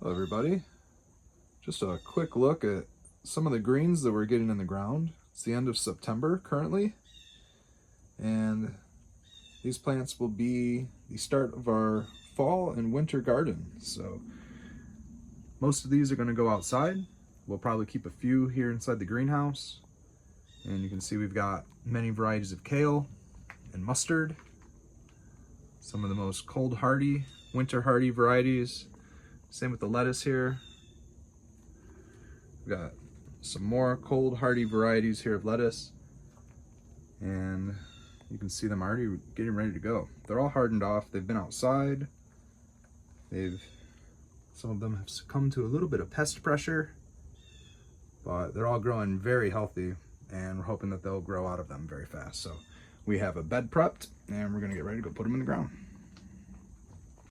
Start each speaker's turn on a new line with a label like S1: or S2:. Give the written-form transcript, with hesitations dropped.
S1: Hello everybody. Just a quick look at some of the greens that we're getting in the ground. It's the end of September currently, and these plants will be the start of our fall and winter garden. So most of these are going to go outside. We'll probably keep a few here inside the greenhouse. And you can see we've got many varieties of kale and mustard. Some of the most cold hardy, winter hardy varieties. Same with the lettuce here. We've got some more cold hardy varieties here of lettuce, and you can see them already getting ready to go. They're all hardened off. They've been outside. Some of them have succumbed to a little bit of pest pressure, but they're all growing very healthy, and we're hoping that they'll grow out of them very fast. So we have a bed prepped, and we're gonna get ready to go put them in the ground.